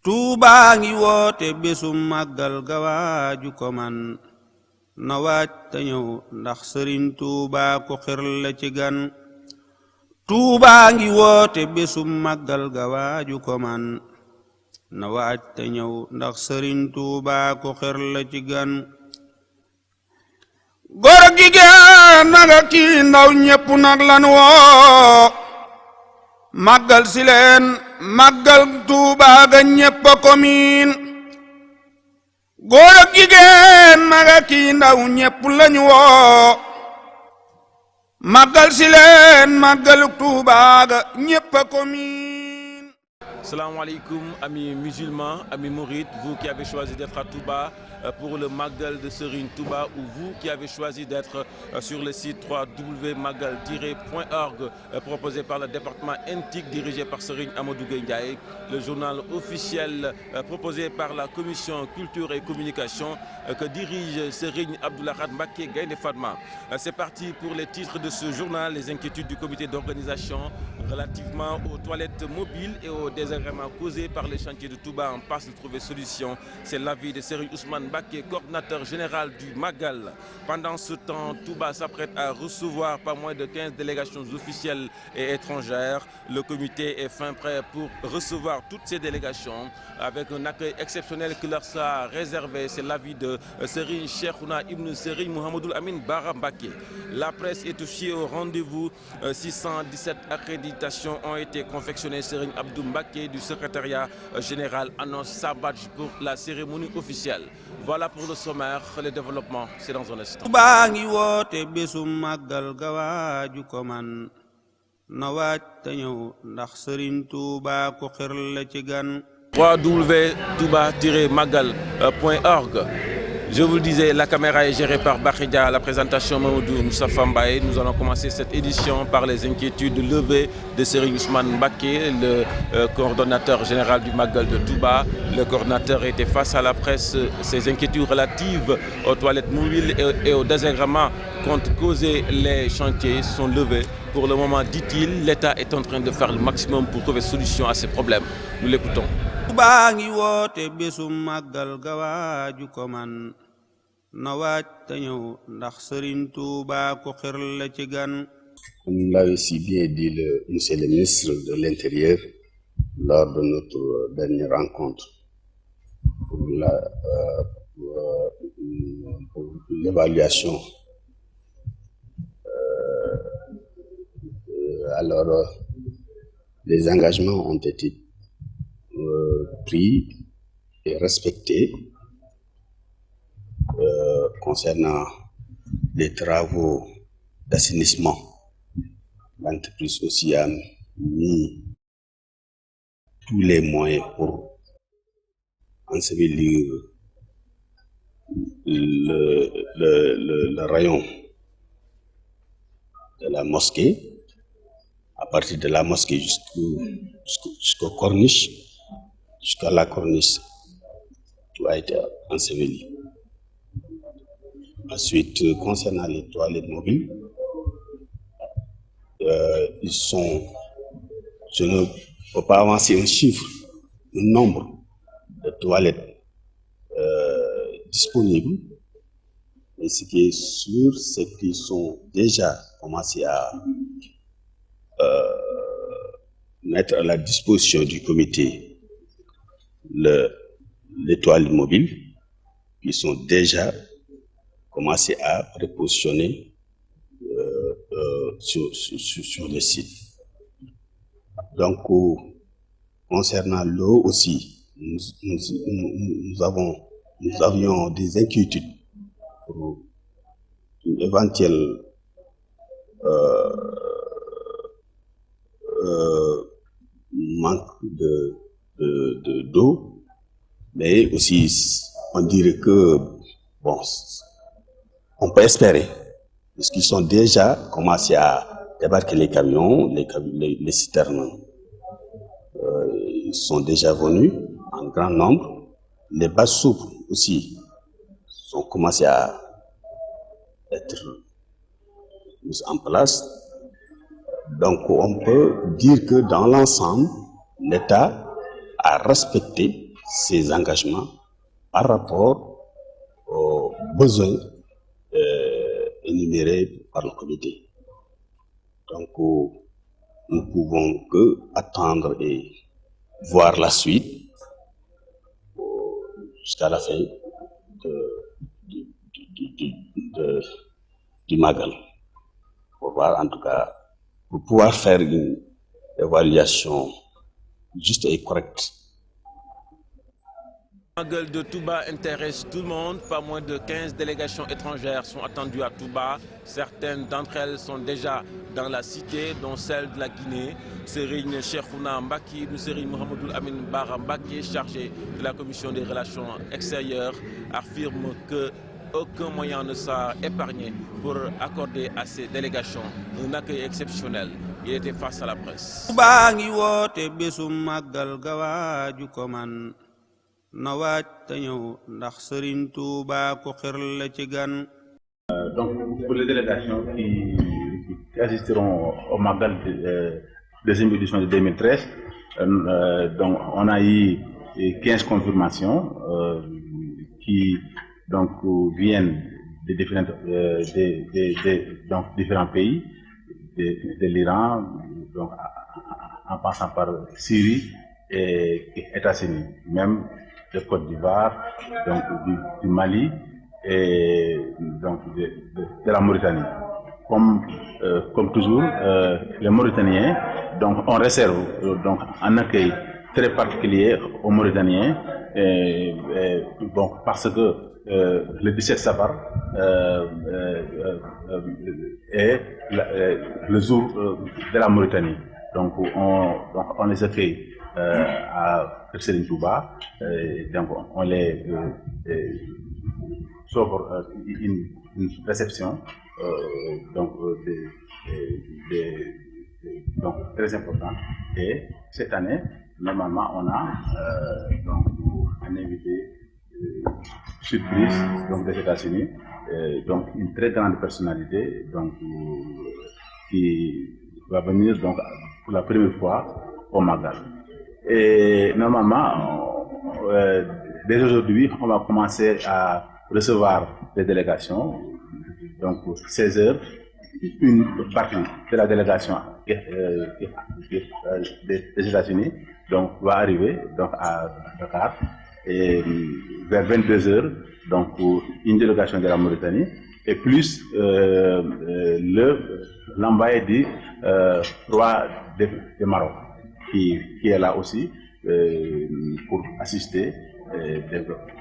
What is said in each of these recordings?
Tuubaa ngi woote bésum màggal gawaaju ko man na waaj te ñëw ndax sëriñ Tuubaa ko xir la ci gan. Tuubaa ngi woote bésum màggal gawaaju ko man na waaj te ñëw ndax sëriñ Tuubaa ko xir la ci gan. góor ak jigéen mag ak kii ndaw ñépp nag lan woo màggal si leen màggal Tuubaa ga ñépp a ko miin. góor ak jigéen mag ak kii ndaw ñépp lañu woo màggal si leen màggal Tuubaa ga ñépp a ko miin. Salam alaikum, amis musulmans, amis mourides, vous qui avez choisi d'être à Touba pour le Magal de Serigne Touba, ou vous qui avez choisi d'être sur le site www.magal-point.org proposé par le département NTIC dirigé par Serigne Amadou Gueye Ndiaye, le journal officiel proposé par la commission culture et communication que dirige Serigne Abdou Lahad Mbacké Gaïndé Fatma. C'est parti pour les titres de ce journal, les inquiétudes du comité d'organisation relativement aux toilettes mobiles et aux désagréments causés par les chantiers de Touba en passe de trouver solution. C'est l'avis de Serigne Ousmane Mbacké, coordinateur général du Magal. Pendant ce temps, Touba s'apprête à recevoir pas moins de 15 délégations officielles et étrangères. Le comité est fin prêt pour recevoir toutes ces délégations avec un accueil exceptionnel qui leur sera réservé. C'est l'avis de Serigne Cheikhouna Ibn Serigne Mouhamadoul Amin Bara Mbacké. La presse est aussi au rendez-vous. 617 accréditations ont été confectionnées. Serigne Abdou Mbacké du secrétariat général annonce sa badge pour la cérémonie officielle. Voilà pour le sommaire. Les développements, c'est dans un instant. Tuubaa ngi woote bésum màggal gawaaju ko man na waaj te ñëw ndax sëriñ Tuubaa ko xir la ci gan. www.touba-magal.org. Je vous le disais, la caméra est gérée par Bakhidja, la présentation Mamadou Moustapha Mbaye. Nous allons commencer cette édition par les inquiétudes levées de Serigne Ousmane Mbacké, le coordonnateur général du Magal de Touba. Le coordonnateur était face à la presse. Ces inquiétudes relatives aux toilettes mobiles et aux désagréments qu'ont causé les chantiers sont levées. Pour le moment, dit-il, l'État est en train de faire le maximum pour trouver solution à ces problèmes. Nous l'écoutons. Tuubaa ngi woote bésum màggal gawaaju ko man na waaj te ñëw ndax sëriñ Tuubaa ko xir la ci gan. Comme l'a aussi bien dit monsieur le ministre de l'Intérieur lors de notre dernière rencontre pour l'évaluation. Alors, les engagements ont été pris et respectés concernant les travaux d'assainissement. L'entreprise aussi a mis tous les moyens pour ensevelir le rayon de la mosquée, à partir de la mosquée jusqu'au corniche, jusqu'à la corniche, tout a été enseveli. Ensuite, concernant les toilettes mobiles, je ne peux pas avancer un chiffre, un nombre de toilettes disponibles, mais ce qui est sûr, c'est qu'ils sont déjà commencé à mettre à la disposition du comité les toilettes mobiles qui sont déjà commencé à prépositionner sur le site. Donc, concernant l'eau aussi, nous avions des inquiétudes pour une éventuelle manque d'eau, mais aussi on dirait que bon, on peut espérer, parce qu'ils sont déjà commencé à débarquer les camions, les citernes. Ils sont déjà venus en grand nombre. Les bases souples aussi sont commencé à être mises en place. Donc on peut dire que dans l'ensemble, l'État a respecté ses engagements par rapport aux besoins énumérés par le comité. Donc, nous pouvons que attendre et voir la suite jusqu'à la fin du Magal. Pour voir, en tout cas, pour pouvoir faire une évaluation juste et correcte. Le Magal de Touba intéresse tout le monde. Pas moins de 15 délégations étrangères sont attendues à Touba. Certaines d'entre elles sont déjà dans la cité, dont celle de la Guinée. Serigne Cheikhouna Mbacké, Serigne Mouhamadoul Amine Bara Mbacké, chargé de la commission des relations extérieures, affirme que aucun moyen ne sera épargné pour accorder à ces délégations un accueil exceptionnel. Il était face à la presse. Donc, pour les délégations qui assisteront au Magal deuxième édition de 2013, donc on a eu 15 confirmations qui donc viennent de différents pays, de l'Iran, donc en passant par Syrie et États-Unis, même de Côte d'Ivoire, donc du Mali et donc de la Mauritanie. Comme toujours, les Mauritaniens, donc on réserve donc un accueil très particulier aux Mauritaniens, donc parce que le 17 Safar est le jour de la Mauritanie. Donc on les accueille à Serigne Touba, donc on les s'offre une réception donc très importante. Et cette année, normalement, on a donc un invité surprise donc des États-Unis, donc une très grande personnalité donc qui va venir donc pour la première fois au Magal. Et normalement, dès aujourd'hui, on va commencer à recevoir des délégations. Donc, pour 16 heures, une partie de la délégation des États-Unis donc, va arriver donc, à Dakar. Et vers 22 heures, donc, pour une délégation de la Mauritanie, et plus l'envoyé du roi de Maroc, qui est là aussi pour assister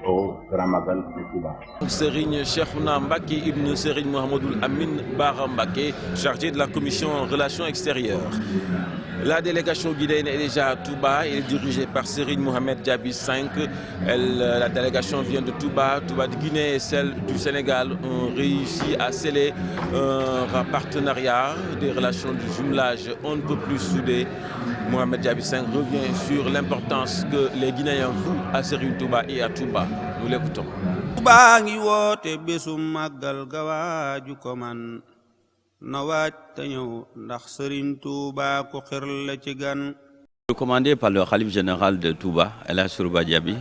au Grand Magal de Touba. Serigne Cheikhouna Mbacké ibn Serigne Mouhamadoul Amine Bara Mbacké, chargé de la commission relations extérieures. La délégation guinéenne est déjà à Touba, elle est dirigée par Serigne Mohamed Diaby V. La délégation vient de Touba de Guinée et celle du Sénégal ont réussi à sceller un partenariat, des relations de jumelage on ne peut plus soudées. Mohamed Diaby V revient sur l'importance que les Guinéens vouent à Serigne Touba et à Touba. Nous l'écoutons. Recommandé par le Khalife général de Touba, El Hadj Sourouba Diaby,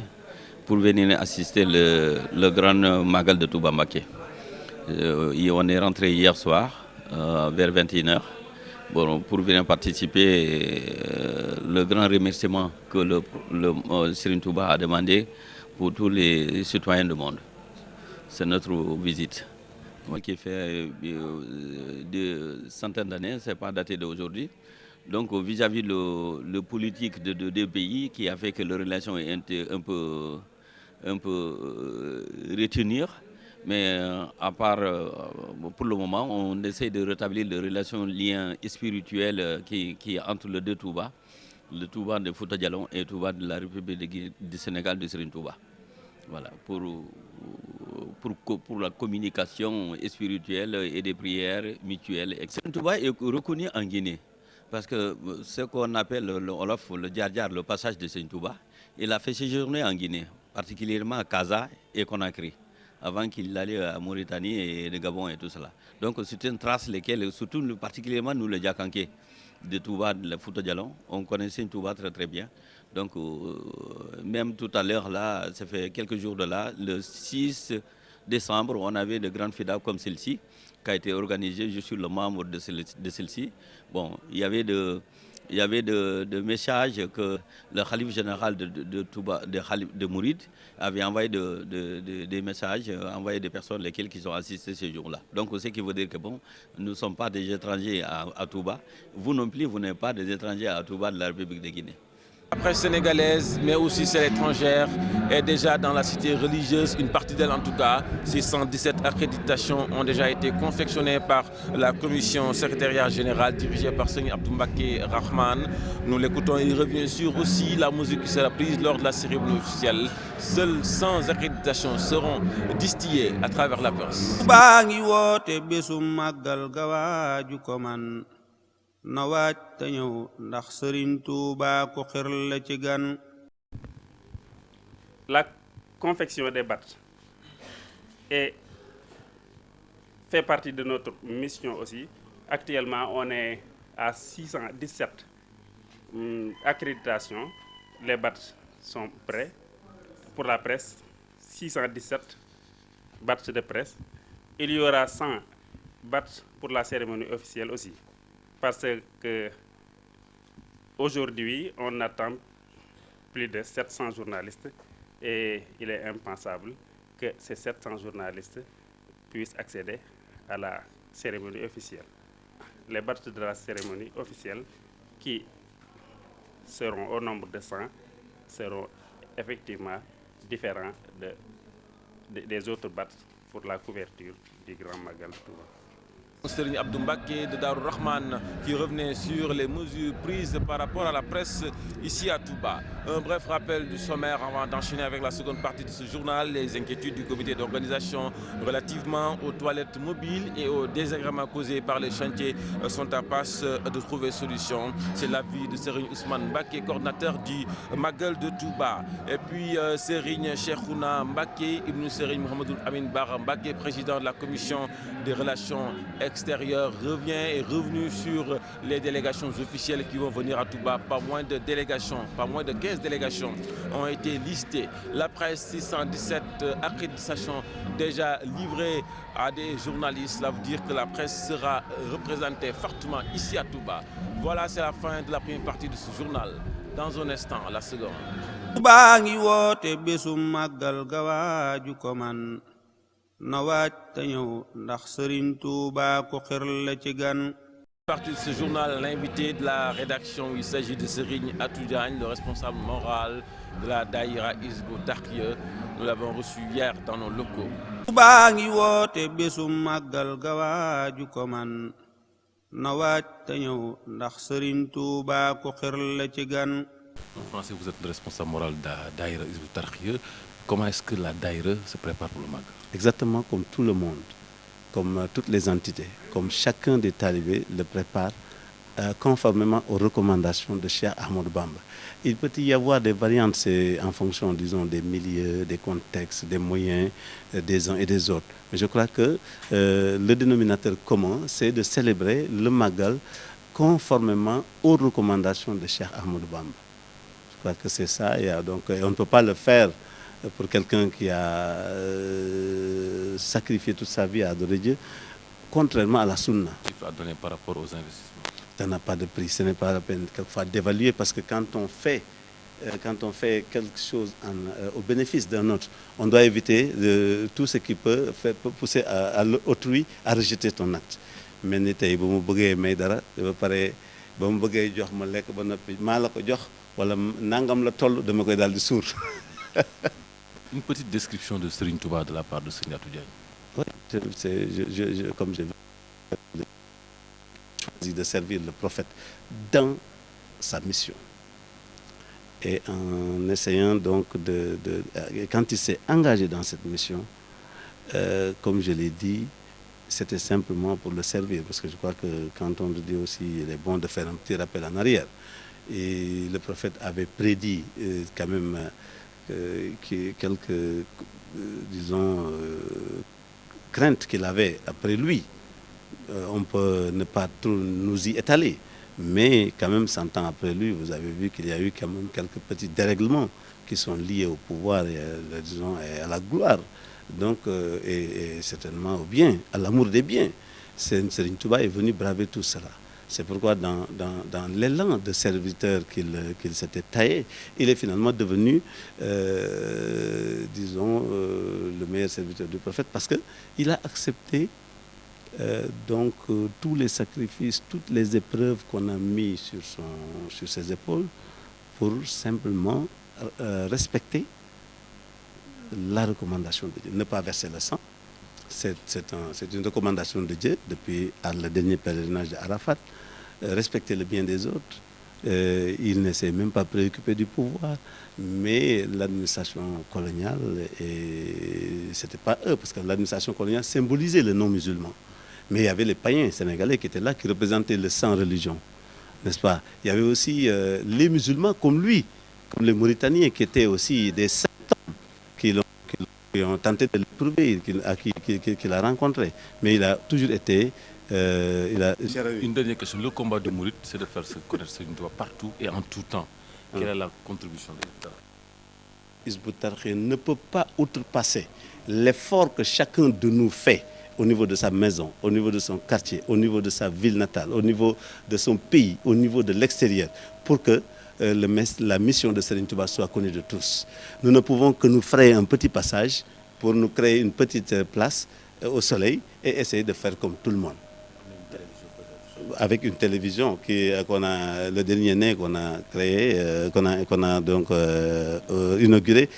pour venir assister le grand Magal de Touba Mbacké. On est rentré hier soir vers 21h pour venir participer le grand remerciement que le Serigne Touba a demandé pour tous les citoyens du monde. C'est notre visite. Qui fait des centaines d'années, c'est pas daté d'aujourd'hui. Donc vis-à-vis le politique de deux pays qui a fait que les relations étaient un peu retenir, mais à part pour le moment, on essaie de rétablir les relations, liens spirituels qui entre les deux Touba, le Touba de Fouta Djallon et Touba de la République du Sénégal de Serigne Touba. Voilà, pour la communication spirituelle et des prières mutuelles, etc. Touba est reconnu en Guinée parce que ce qu'on appelle le Djar, le passage de Serigne Touba, il a fait séjourner en Guinée, particulièrement à Casa et Conakry, avant qu'il allait à Mauritanie et le Gabon et tout cela. Donc c'est une trace lesquelles, surtout particulièrement nous les Diakanké de Touba, de la Fouta Djallon, on connaissait Touba très très bien. Donc, même tout à l'heure, là, ça fait quelques jours de là, le 6 décembre, on avait de grandes FIDA comme celle-ci, qui a été organisée. Je suis le membre de celle-ci. Bon, il y avait de messages que le Khalif général de Touba, de Mouride, avait envoyé des messages, envoyé des personnes lesquelles qui ont assisté ce jour-là. Donc, ce qui veut dire que bon, nous ne sommes pas des étrangers à Touba. Vous non plus, vous n'êtes pas des étrangers à Touba de la République de Guinée. La presse sénégalaise, mais aussi celle étrangère, est déjà dans la cité religieuse. Une partie d'elle, en tout cas, 617 accréditations ont déjà été confectionnées par la commission secrétariat général dirigée par Seigneur Abdou Mbacké Rahman. Nous l'écoutons, il revient sur aussi la musique qui sera prise lors de la cérémonie officielle. Seuls 100 accréditations seront distillées à travers la presse. na waaj te ñëw ndax Sëriñ Tuubaa ko xir la ci gan. La confection des badges fait partie de notre mission aussi. Actuellement, on est à 617 accréditations. Les badges sont prêts pour la presse. 617 badges de presse. Il y aura 100 badges pour la cérémonie officielle aussi. Parce que aujourd'hui, on attend plus de 700 journalistes et il est impensable que ces 700 journalistes puissent accéder à la cérémonie officielle. Les badges de la cérémonie officielle, qui seront au nombre de 100, seront effectivement différents des autres badges pour la couverture du Grand Magal Touba. Serigne Abdou Mbacké de Darou Rahman qui revenait sur les mesures prises par rapport à la presse ici à Touba. Un bref rappel du sommaire avant d'enchaîner avec la seconde partie de ce journal, les inquiétudes du comité d'organisation relativement aux toilettes mobiles et aux désagréments causés par les chantiers sont en passe de trouver solution. C'est l'avis de Serigne Ousmane Mbacké, coordinateur du Magal de Touba. Et puis Serigne Cheikhouna Mbacké, Ibn Serigne Mohamedou Amin Bara Mbacké, président de la commission des relations extérieure, est revenu sur les délégations officielles qui vont venir à Touba. Pas moins de 15 délégations ont été listées. La presse, 617 accréditations déjà livrées à des journalistes. Cela veut dire que la presse sera représentée fortement ici à Touba. Voilà, c'est la fin de la première partie de ce journal. Dans un instant, la seconde. Touba ngi woote bésum màggal ga waaju ko man na waaj te ñëw ndax Sëriñ Tuubaa ko xir la ci gan. Partie de ce journal, l'invité de la rédaction, il s'agit de Serigne Atou Diagne, le responsable moral de la Daïra Hizbut Tarqiyyah. Nous l'avons reçu hier dans nos locaux. Touba ngi woote bésum màggal ga waaju ko man na waaj te ñëw ndax Sëriñ Tuubaa ko xir la ci gan. En français, vous êtes le responsable moral de la Daïra Hizbut Tarqiyyah. Comment est-ce que la Daïra se prépare pour le Magal? Exactement comme tout le monde, comme toutes les entités, comme chacun des talibés le prépare conformément aux recommandations de Cheikh Ahmadou Bamba. Il peut y avoir des variantes, c'est en fonction, disons, des milieux, des contextes, des moyens des uns et des autres. Mais je crois que le dénominateur commun, c'est de célébrer le Magal conformément aux recommandations de Cheikh Ahmadou Bamba. Je crois que c'est ça, et donc on ne peut pas le faire pour quelqu'un qui a sacrifié toute sa vie à adorer Dieu, contrairement à la sunna. Il faut donner par rapport aux investissements. Ça n'a pas de prix, ce n'est pas la peine quelquefois d'évaluer, parce que quand on fait quelque chose au bénéfice d'un autre, on doit éviter tout ce qui peut pousser à autrui à rejeter ton acte. Mais ni tey ba mu bëggee may dara ba pare ba mu bëggee jox ma lekk ba noppi maa la ko jox wala nangam la toll dama koy daal di suur. Une petite description de Serigne Touba de la part de Serigne Atou Diagne. Oui, comme j'ai choisi de servir le prophète dans sa mission. Et en essayant donc quand il s'est engagé dans cette mission, comme je l'ai dit, c'était simplement pour le servir. Parce que je crois que quand on le dit aussi, il est bon de faire un petit rappel en arrière. Et le prophète avait prédit quand même quelques, disons, craintes qu'il avait après lui. On peut ne pas trop nous y étaler, Mais quand même, 100 ans après lui, vous avez vu qu'il y a eu quand même quelques petits dérèglements qui sont liés au pouvoir et, disons, et à la gloire. Donc, et certainement au bien, à l'amour des biens. Serigne Touba est venu braver tout cela. C'est pourquoi dans l'élan de serviteur qu'il s'était taillé, il est finalement devenu, disons, le meilleur serviteur du prophète, parce qu'il a accepté tous les sacrifices, toutes les épreuves qu'on a mis sur ses épaules pour simplement respecter la recommandation de Dieu, ne pas verser le sang. C'est une recommandation de Dieu depuis le dernier pèlerinage d'Arafat. Respecter le bien des autres. Il ne s'est même pas préoccupé du pouvoir, mais l'administration coloniale, c'était pas eux, parce que l'administration coloniale symbolisait le non-musulman. Mais il y avait les païens sénégalais qui étaient là, qui représentaient le sans religion, n'est-ce pas? Il y avait aussi les musulmans comme lui, comme les Mauritaniens, qui étaient aussi des saints qui ont tenté de l'éprouver, qu'il a rencontré. Mais il a toujours été... Une dernière question. Le combat de Mouride, c'est de faire se connaître Serigne Touba partout et en tout temps. Quelle est la contribution de l'État? Hizb ut-Tarqiyyah ne peut pas outrepasser l'effort que chacun de nous fait au niveau de sa maison, au niveau de son quartier, au niveau de sa ville natale, au niveau de son pays, au niveau de l'extérieur, pour que la mission de Serigne Touba soit connue de tous. Nous ne pouvons que nous frayer un petit passage pour nous créer une petite place au soleil et essayer de faire comme tout le monde. Avec une télévision qu'on a, le dernier né qu'on a créé, qu'on a donc inauguré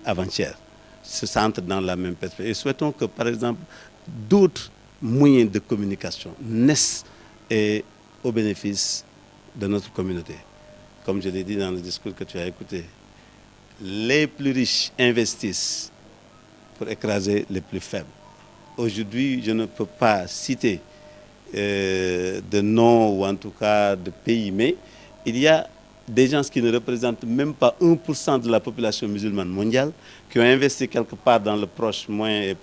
avant-hier. Ça entre dans la même perspective. Et souhaitons que, par exemple, d'autres moyens de communication naissent et au bénéfice de notre communauté. Comme je l'ai dit dans le discours que tu as écouté, les plus riches investissent pour écraser les plus faibles. Aujourd'hui, je ne peux pas citer de noms ou en tout cas de pays, mais il y a des gens qui ne représentent même pas 1% de la population musulmane mondiale qui ont investi quelque part dans le Proche, Moyen et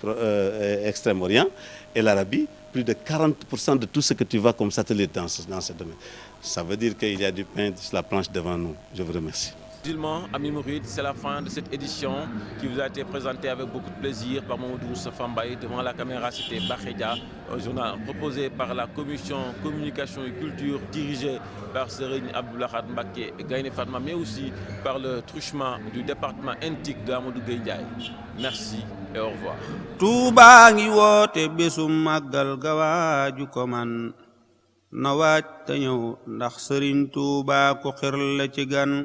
Extrême-Orient et l'Arabie, plus de 40% de tout ce que tu vois comme satellite dans ce domaine. Ça veut dire qu'il y a du pain sur la planche devant nous. Je vous remercie. Musulmans, amis mourides, c'est la fin de cette édition qui vous a été présentée avec beaucoup de plaisir par Mamadou Moustapha Mbaye. Devant la caméra, c'était Bakhedia, un journal proposé par la commission communication et culture dirigée par Serigne Abdou Lahad Mbacké et Gaïndé Fatma, mais aussi par le truchement du département intique de Amadou Gueye Ndiaye. Merci et au revoir. Touba ngi woote bésum màggal ga waaju ko man na waaj te ñëw ndax Serigne Touba ko xir la ci gan.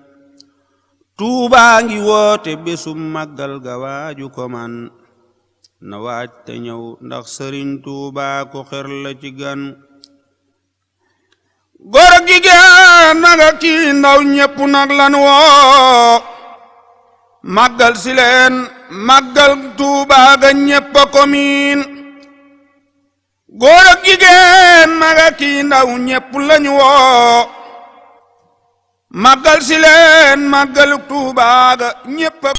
Touba ngi woote bésum màggal ga waaju ko man na waaj te ñëw ndax Serigne Touba ko xir la ci gan. Góor ak jigéen mag ak ndaw ñépp nag lan woo màggal si leen màggal Touba ga ñépp a ko miin. Góor ak jigéen mag ak ndaw ñépp lañu woo màggal si leen màggal Touba ga ñépp